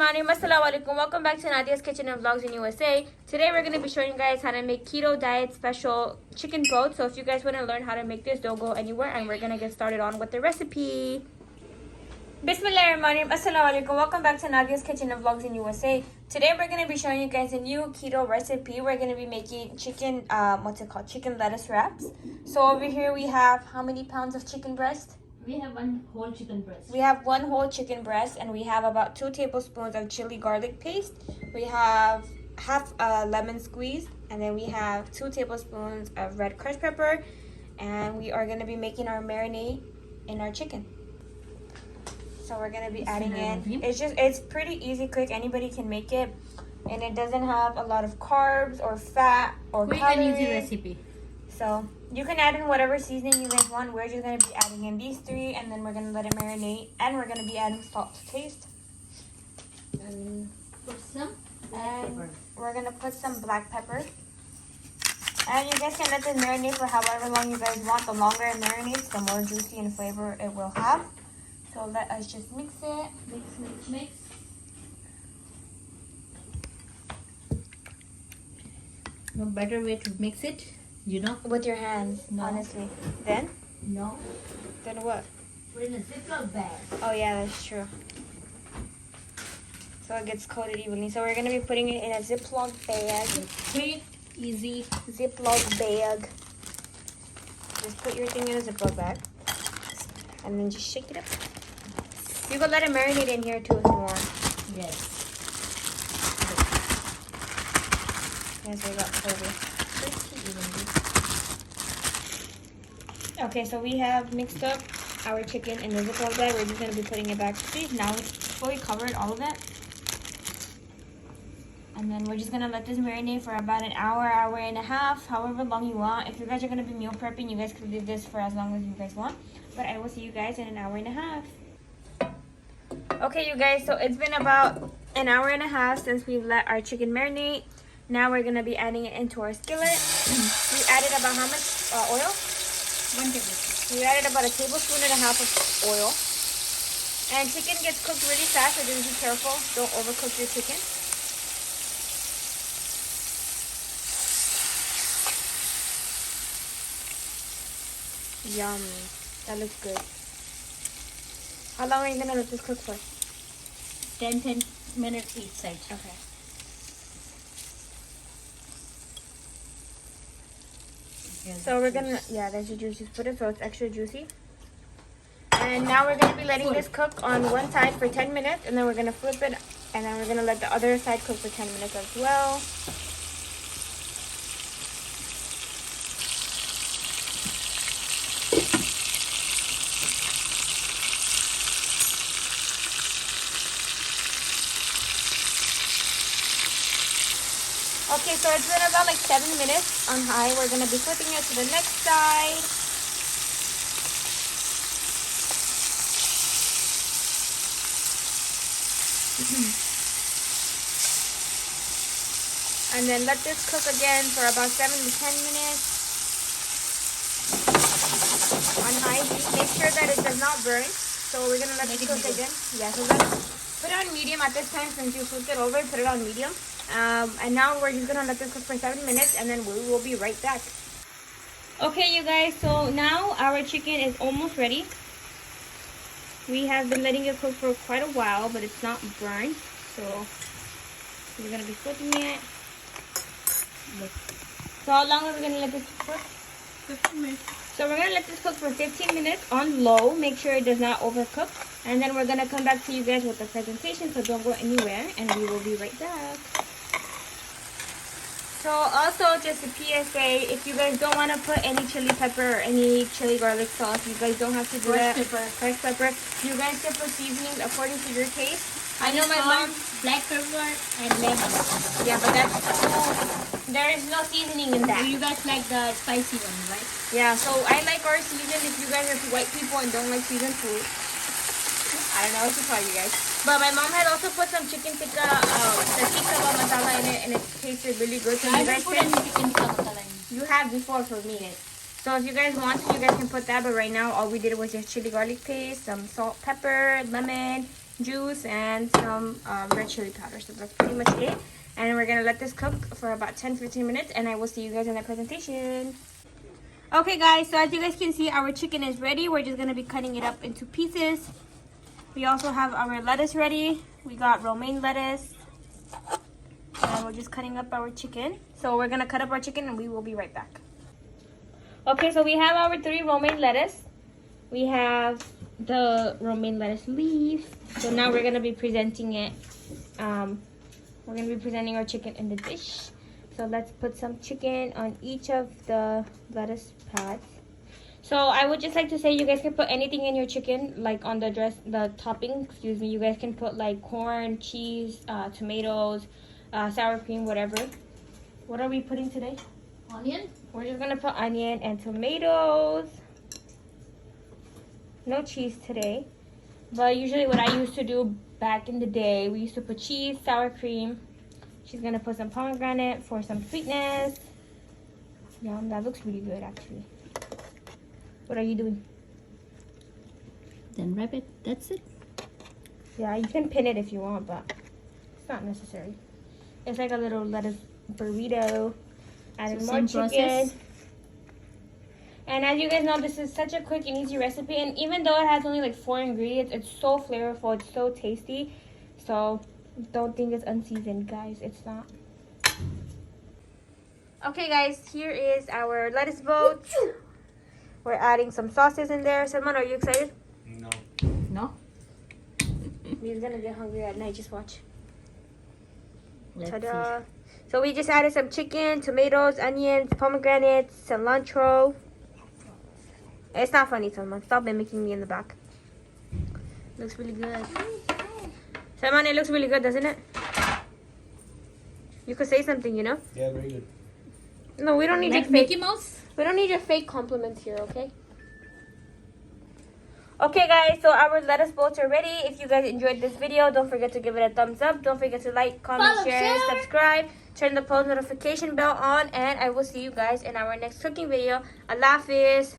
Bismillahirrahmanirrahim. Assalamu alaikum. Welcome back to Nadia's Kitchen and Vlogs in USA. Today we're going to be showing you guys how to make keto diet special chicken broth. So if you guys want to learn how to make this, don't go anywhere, and we're going to get started on with the recipe. Bismillahirrahmanirrahim. Assalamu alaikum. Welcome back to Nadia's Kitchen and Vlogs in USA. Today we're going to be showing you guys a new keto recipe. We're going to be making chicken, chicken lettuce wraps. So over here we have how many pounds of chicken breast? We have one whole chicken breast. We have one whole chicken breast, and we have about 2 tablespoons of chili garlic paste. We have half a lemon squeeze, and then we have 2 tablespoons of red crushed pepper, and we are going to be making our marinade in our chicken. So we're going to be adding in. It's pretty easy, quick. Anybody can make it, and it doesn't have a lot of carbs or fat or quick calories. and easy recipe. So you can add in whatever seasoning you guys want. We're just going to be adding in these 3, and then we're going to let it marinate. And we're going to be adding salt to taste. And put some and pepper. We're going to put some black pepper. And you guys can let this marinate for however long you guys want. The longer it marinates, the more juicy and flavor it will have. So let us just mix it. Mix. No better way to mix it, you know? With your hands, No. honestly. Then? No. Then what? Put in a Ziploc bag. Oh yeah, that's true. So it gets coated evenly. So we're going to be putting it in a Ziploc bag. Quick, easy. Ziploc bag. Just put your thing in a Ziploc bag. And then just shake it up. You can let it marinate in here too if you want. Yes. Yes, we got coated. Okay, so we have mixed up our chicken in the Ziploc bag. We're just going to be putting it back. See, now it's fully covered, all of it. And then we're just going to let this marinate for about an hour, hour and a half, however long you want. If you guys are going to be meal prepping, you guys can leave this for as long as you guys want. But I will see you guys in an hour and a half. Okay, you guys, so it's been about an hour and a half since we've let our chicken marinate. Now we're going to be adding it into our skillet. We added about how much oil? 1 tablespoon. We added about 1.5 tablespoons of oil. And chicken gets cooked really fast, so just be careful. Don't overcook your chicken. Yum. That looks good. How long are you going to let this cook for? 10 minutes each side. Okay. So we're gonna, there's your juicy. Put it so it's extra juicy. And now we're gonna be letting this cook on one side for 10 minutes, and then we're gonna flip it, and then we're gonna let the other side cook for 10 minutes as well. Okay, so it's been about 7 minutes on high. We're going to be flipping it to the next side. And then let this cook again for about 7 to 10 minutes. On high heat. Make sure that it does not burn. So we're going to let it cook again. Yeah, so let's put it on medium at this time since you flipped it over. Put it on medium. And now we're just gonna let this cook for 7 minutes, and then we will be right back. Okay, you guys, so now our chicken is almost ready. We have been letting it cook for quite a while, but it's not burned. So we're gonna be flipping it. So how long are we gonna let this cook? 15 minutes. So we're gonna let this cook for 15 minutes on low. Make sure it does not overcook. And then we're gonna come back to you guys with the presentation, so don't go anywhere, and we will be right back. So also just a PSA, if you guys don't want to put any chili pepper or any chili garlic sauce, you guys don't have to do that. Fresh pepper. You guys can put seasonings according to your taste. I know my mom. Black pepper and lemon. Yeah, but there is no seasoning in that. You guys like the spicy one, right? Yeah, so I like our seasoned. If you guys are white people and don't like seasoned food, I don't know what to tell you guys. But my mom had also put some chicken tikka, the tikka masala in it, and it tasted really good. So I you guys put any chicken tikka masala in it. You have before for me. So if you guys want to, you guys can put that. But right now, all we did was just chili garlic paste, some salt, pepper, lemon, juice and some red chili powder. So that's pretty much it. And we're gonna let this cook for about 10-15 minutes, and I will see you guys in the presentation. Okay guys, so as you guys can see, our chicken is ready. We're just gonna be cutting it up into pieces. We also have our lettuce ready. We got romaine lettuce. And we're just cutting up our chicken. So we're gonna cut up our chicken and we will be right back. Okay, so we have our 3 romaine lettuce. We have the romaine lettuce leaves. So now we're gonna be presenting it. We're gonna be presenting our chicken in the dish. So let's put some chicken on each of the lettuce pads. So I would just like to say you guys can put anything in your chicken, like on the topping, excuse me. You guys can put like corn, cheese, tomatoes, sour cream, whatever. What are we putting today? Onion. We're just gonna put onion and tomatoes. No cheese today. But usually what I used to do back in the day, we used to put cheese, sour cream. She's gonna put some pomegranate for some sweetness. Yum, that looks really good actually. What are you doing? Then wrap it. That's it. Yeah, you can pin it if you want, but it's not necessary. It's like a little lettuce burrito. Adding more chicken. Process. And as you guys know, this is such a quick and easy recipe. And even though it has only like 4 ingredients, it's so flavorful. It's so tasty. So don't think it's unseasoned, guys. It's not. Okay, guys, here is our lettuce boat. We're adding some sauces in there. Salman, are you excited? No. No. He's gonna get hungry at night. Just watch. Let's Ta-da! So we just added some chicken, tomatoes, onions, pomegranates, cilantro. It's not funny, Salman. Stop mimicking me in the back. Looks really good. Salman, it looks really good, doesn't it? You could say something, you know? Yeah, very good. No, we don't need your like Mickey fake. Mouse. We don't need your fake compliments here, okay? Okay, guys, so our lettuce boats are ready. If you guys enjoyed this video, don't forget to give it a thumbs up. Don't forget to like, comment, Follow, share, share. subscribe. Turn the post notification bell on, and I will see you guys in our next cooking video. Allah Hafiz.